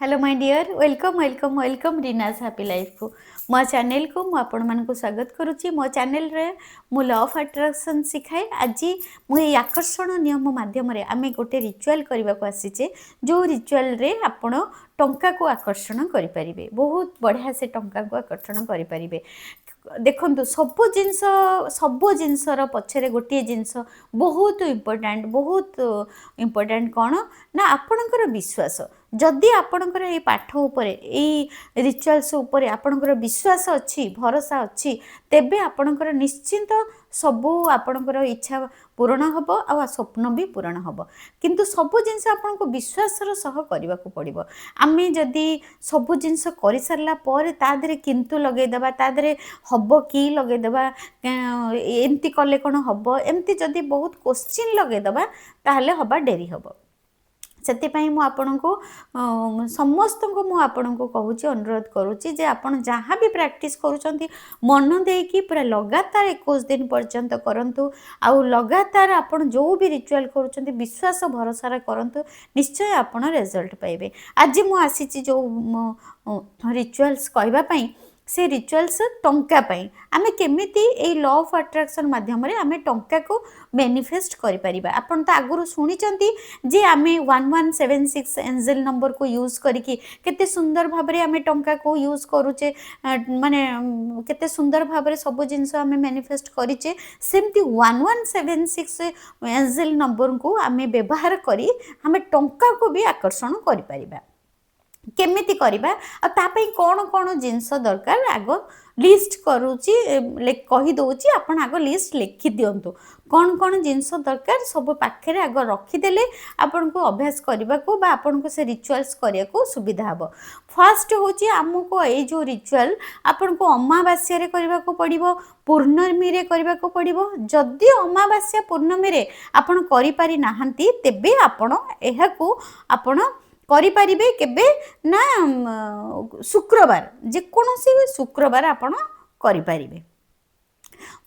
Hello my dear welcome welcome welcome Rinaj happy life को मो channel को मु आपण मानक स्वागत करुच्ची मो चैनल रे मु लॉ ऑफ अट्रैक्शन सिखाए आज मुझे आकर्षण नियम माध्यम आम गोटे रिचुअल करने को आसीचे जो रिचुअल रे आपण टंका को आकर्षण करें बहुत बढ़िया से टंका को आकर्षण करें देखो सब जिनसर पछरे गोटे जिनस बहुत इम्पोर्टाट कौन ना आपणकर विश्वास जदि आपणकर ये पाठ उपरे ये रिचुअल्स उपरे आपणकर विश्वास अच्छी भरोसा अच्छी तेबे आपणकर निश्चिंत सबू आपणकर इच्छा पूरण हम आ स्वप्न भी पूरण हम किंतु सबू जिनस आपन को विश्वासर सह करने को पड़ो आम जदि सबू जिनस कर सारा पर तादरे किंतु लगेदेबा तादरे हम कि लगेदेबा एमती कले कौन हम एमती जदि बहुत क्वेश्चन लगेदेबा ताहले हबा डेरी हम से मु आपण को समस्त को मु आपण को कहूँ अनुरोध करुच्ची जे आपण जहाँ भी प्रैक्टिस करुँच मन देकी पूरा लगातार 21 दिन पर्यंत करंतु आउ लगातार आपण जो भी रिचुअल करुँच विश्वास भरोसा करंतु निश्चय आपण रिजल्ट पाइबे। आज मु आसी जो रिचुअल्स कहवाई से रिचुअल्स टंका पाई आमे केमिति ए लॉ ऑफ अट्रैक्शन माध्यम रे आमे टंका को मैनिफेस्ट करि परिबा। आपण तो आगुरु सुनिचंती जे आमे 1176 एंजल नंबर को यूज करिकि केते सुंदर भाबरे आमे टंका को यूज करूचे माने केते सुंदर भाबरे सब जिंस आमे मैनिफेस्ट करिचे सेमती 1176 एंजल नंबर को आमे व्यवहार करी आमे टंका को भी आकर्षण करि परिबा। केमिति करिबा आ तापई कौन कौन जिनस दरकार आग लिस्ट करूची कही दउची आपण आग लिस्ट लिखि दियंतु कौन कौन जिनस दरकार सब पाखे आग रखीदेले आपण को अभ्यास करने को बा आपण को से रिचुअल्स करिया को सुविधा हबो। फर्स्ट होची हमको ए जो रिचुअल आपण को अमावास्या रे करबा को पड़िबो पूर्णमी रे करबा को पड़िबो जदि अमावास्या पूर्णमी रे आपण करि पारि नाहंती तेबे आपण एहा को आपण करि परिबे केबे ना शुक्रवार जेकोसी शुक्रवार आपण करि परिबे।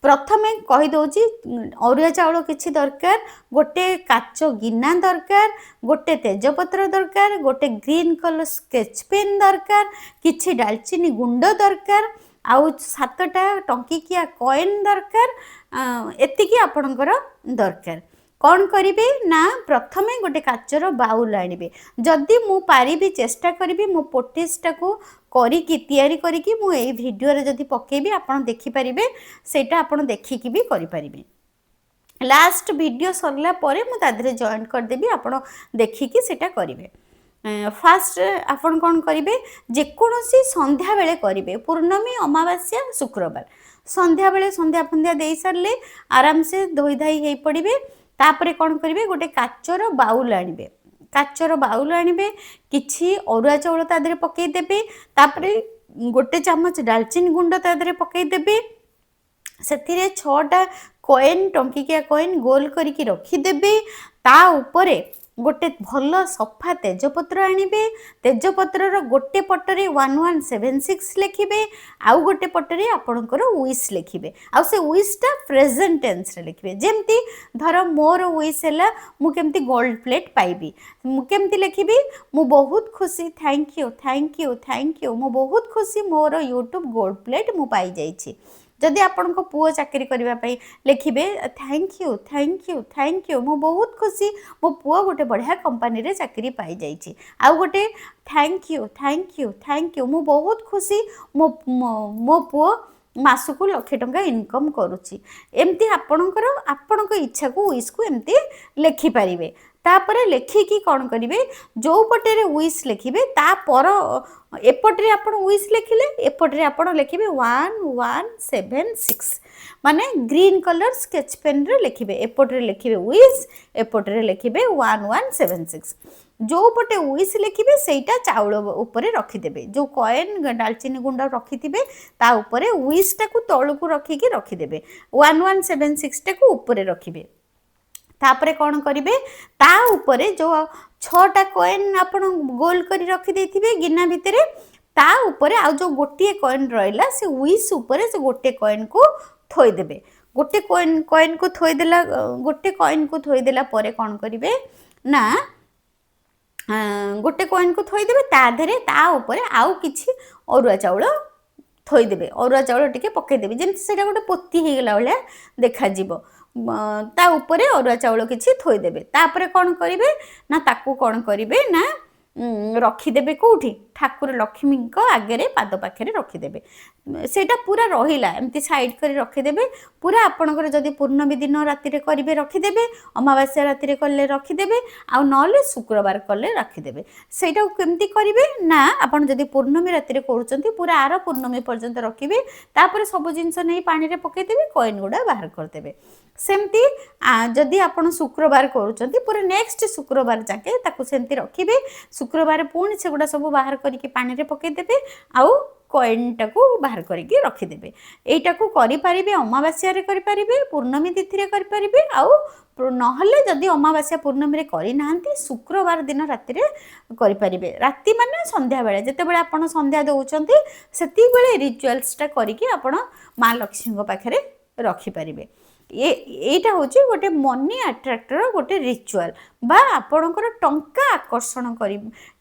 प्रथमे कहि दउची अरुआ चाउल किछि दरकार गोटे काच गिना दरकार गोटे तेजपत्र दरकार गोटे ग्रीन कलर स्केच पेन दरकार किछि दालचीनी गुंड दरकार आउ 7टा टंकिकिया कॉइन दरकार एतिकी आपणकर दरकार कौन करिवे ना प्रथमे गोटे काचर बाउल आनिबे जदि मु पारिबी चेष्टा करिबी मु पोटिसटा को करिकी तयारी करिकी मु ए वीडियो रे जदि पकेबी आपण देखि परिबे सेटा आपण देखिकी भी करि परिबे। लास्ट वीडियो सरला परे मु तादरे जॉइन कर देबी आपण देखिकी सेटा करिवे। फास्ट आपण कौन करिवे जेकोसी संध्या बेले करिवे पूर्णमी अमावास्या शुक्रवार संध्या बेले संध्या फंध्या देई सारले आराम से धोई धाई हे पड़िबे तापरे कौन करिवे गोटे काचर बाउल आनिबे काचर बाउल आनिबे किछि अरुआ चाउल ता देरे पकेई देबे तापरे गोटे चम्मच दालचीनी गुंड ता देरे पकेई देबे सेथिरे 6टा कॉइन टंकिकिया कॉइन गोल करिकि रखी देबे ता उपरे गोटे भल सफा तेजपत्र आनिबे तेजपत्र गोटे पटरे 1176 लिखिबे आउ गोटे पटरे आपणकर विश लिखिबे आउ से विशटा प्रेजेंट टेंस रे लिखिबे जेमती धर मोर विश हैला मु केमती गोल्ड प्लेट पाइबी मु केमती लिखिबी मु बहुत खुशी thank you thank you thank you मु बहुत खुशी मोर यूट्यूब गोल्ड प्लेट मु पाई जाइछि। जदि आपण को पुओ चाकरी करबा पई लिखिबे thank you thank you thank you मु बहुत खुशी मो पुओ गोटे बढ़िया कंपनी रे चाकरी पाई जाइछि आउ गोटे thank you thank you thank you मु बहुत खुशी मो पुओ मासकु लक्ष टंका इनकम करूची एमती आपणकर इच्छा को विश को एमती लिखि पारिबे तापरे लेखिकी कौन करिवे जो पटेरे विश लिखिबे ता पर एपटरे आपण विश लिखिले एपटरे आपण लिखिबे 1176 माने ग्रीन कलर स्केच पेन रे लिखिबे एपटरे लिखिबे विश एपटरे लिखिबे 1176 जो पटे विश लिखिबे सेटा चाउल ऊपर रखी देबे जो कॉइन दालचीनी गुंड रखिथिबे ता ऊपर विश टाकू तळकू रखिकी रखी देबे 1176 टाकू ऊपर रखिबे तापरे कौन करिवे ता ऊपर जो 6टा कॉइन आपण गोल करी रखी देथिबे गिना भितरे ता ऊपर आ जो गोटे कॉइन रहिला से विश ऊपर से गोटे कॉइन को थोई देबे गोटे कॉइन को थोई देला गोटे कॉइन को थोई देला परे कौन करिवे ना गोटे कॉइन को थोईदेवे ताधे ता ऊपर आउ किछि अरुआ चाउल थोईदेवे अरुआ चाउल टिके पकईदेवे जमी से गोटे पोती होगला भाया देखाଯିब ता उपरे अरुआ चाउल किछि थोईदेवे तापर कौन करेंगे ना ताकू कौन करेंगे ना रखिदेवे कौटी ठाकुर लक्ष्मी आगे पाद पाखे रखिदेवे सेटा पूरा रहिला एमती साइड कर रखिदेवे पूरा आपणकर जदि पूर्णमी दिन राति करेंगे रखिदेवे अमावास्या राति कले रखिदेवे आउ नले शुक्रवार कले रखिदेवे सेटा केमती करेंगे ना आपन जदि पूर्णमी राति करूछंती पूरा आर पूर्णमी पर्यंत रखिबे तापर सब जिनस नहीं पानी रे पकईदेवे कॉइन गुड़ा बाहर करदेवे सेमती जदि आपन शुक्रवार करूछंती पूरा नेक्स्ट शुक्रवार जाके ताकू सेमती रखिबे शुक्रवार पुणी से गुड़ा सब बाहर करके पानी रे पकईदेवे आउ कॉइन टाकू बाहर करके रखिदेवे एटा को करि परिबे अमावास्या रे करि परिबे पूर्णमी तिथि रे करि परिबे आउ नहले जदि अमावास्या पूर्णमी रे करि नाहंती शुक्रवार दिन राति रे करि परिबे राति माने संध्या बेले जते बेले आपण संध्या दउचंती सेति बेले रिचुअल्स टा करिके आपण मां लक्ष्मी पाखरे रखि परिबे एटा होची गोटे मनी अट्रैक्टर गोटे रिचुअल बा आपणकर टंका आकर्षण करी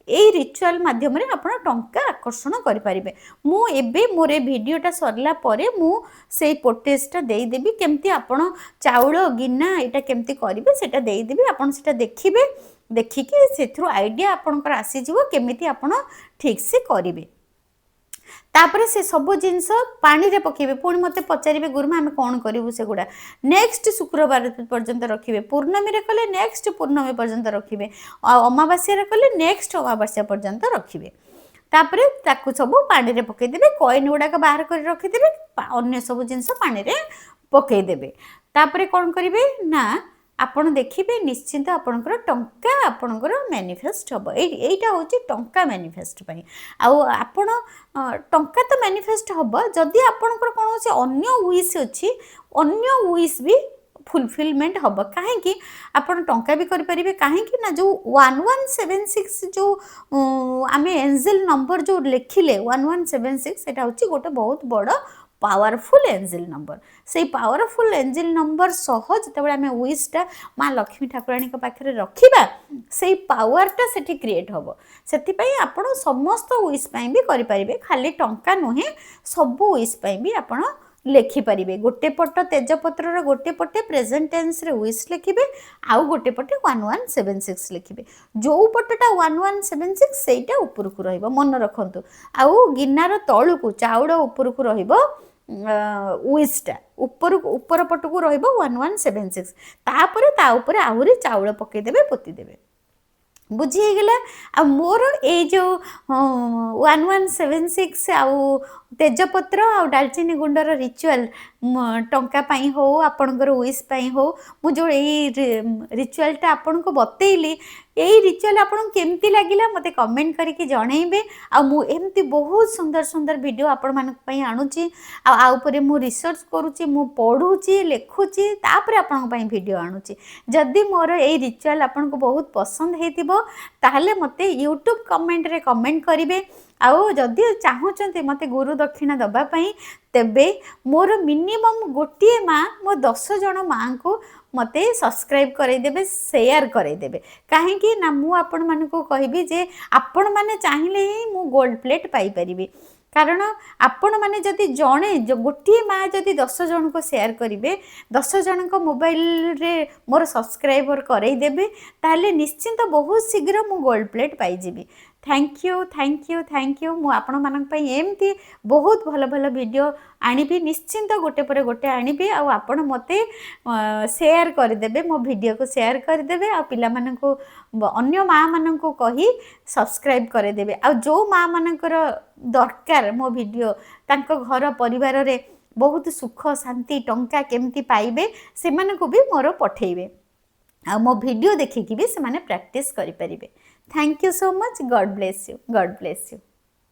ए रिचुअल माध्यम रे आपण टंका आकर्षण करि परिबे मु एबे मोरे वीडियोटा सरला परे मु सेई पोटेजटा देई देबी केमती आपण चाउल गिना एटा केमती करिवे सेटा देई देबी आपण सेटा देखिबे देखिके सेथरो आईडिया आपणकर आसी जिवो केमिति आपण ठीक से करिवे तापर से सब जिनस पानी रे पकेबे पुणी मते पचारिबे गुरुमा आमे कोन करिवु से गुडा नेक्स्ट शुक्रवार पर्यंत रखिबे पूर्णमी रे कले नेक्स्ट पूर्णमी पर्यंत रखिबे अमावास्या रे कले नेक्स्ट अमावास्या पर्यंत रखिबे तापर ताकू सब पानी रे पकेदेबे कॉइन गुडा का बाहर कर रखिदेबे अन्य सब जिनस पानी रे पकेदेबे तापर कोन करिवे ना आपण देखिबे निश्चिंत आपणकर टंका आपणकर मैनिफेस्ट हबो एटा होची टंका मैनिफेस्ट पई आउ आपण टंका तो मैनिफेस्ट हबो जदी आपणकर कोनोसी अन्य विश अछि अन्य विश भी फुलफिलमेंट हबो काहे कि आपण टंका भी करि परिबे काहे कि ना जो 1176 जो आमे एंजल नंबर जो लिखिले 1176 सेटा होची गोटे बहुत बड़ पावरफुल एंजल नंबर से पावरफुल एंजल नंबर सह जिते आम विशटा माँ लक्ष्मी ठाकुराणी पाखे रखा से पावरटा से क्रिएट हम से आपण समस्त विश भी करें खाली टंका नुहे सब विश भी आपण लेखिपारे गोटे पट तेजपत्र गोटे पटे प्रेजेंट टेंस रे विश लिखिबे आउ गोटे पटे 1176 लिखिबे जो पटटा 1176 सेटा ऊपर को रहइबो मन रखंतु आउ गिन्नार तळु को चाउड ऊपर को रहइबो विशटा ऊपर पट को रहइबो 1176 तापरे ता ऊपर आहुरी चाउड पके देबे पोती देबे बुझी गला आ मोर ए जो 1176 आउ तेजपत्र आ डालचीनी गुंडर रिचुअल टंका पाई हो आपणकर विश पाई हो मु जो रिचुअलटा आपन को बतेइली यही रिचुअल आपन केमती लागिला मते कमेंट करके जणाइबे आ मु एमती बहुत सुंदर सुंदर वीडियो आपण मानक पई आणुची आ ऊपर मु रिसर्च करूची मु पढुची लेखुची तापर आपण पई वीडियो आणुची जदी मोर ए रिचुअल आपण को बहुत पसंद हेतिबो ताहले मते YouTube कमेंट रे कमेंट करिवे आउ जदि चाहूचंती मते गुरु दक्षिणा दबा पई तेबे मोर मिनिमम गोटिए माँ मो 10 जन माँ को मते सब्सक्राइब करदेवे शेयर करदेवे कहीं ना मु आपण मानकु कहबी जे आपण माने चाहिए ही मु गोल्ड प्लेट पाई परिबे कारण आपण माने जदि जणे गोटिए माँ जदि 10 जन को शेयर करिवे 10 जन को मोबाइल रे मोर सब्सक्राइबर करदेवे ताले निश्चिंत बहुत शीघ्र मु gold plate pi GB thank you thank you thank you मु आपण मानक पई एमती बहुत भल भल वीडियो आनिबी निश्चिंत गोटे पर गोटे आनिबी आ आपण मते शेयर करदेवे मो वीडियो को शेयर करदेवे आ पिला माननको अन्य माँ माननको कही सब्सक्राइब करदेवे आ जो माँ मानकर दरकार मो वीडियो तांको घर परिवार रे बहुत सुख शांति टंका केमती पाइबे से माननको भी मोर पठेइबे आ मो वीडियो देखिकी भी से माने प्रैक्टिस करि परिबे thank you so much God bless you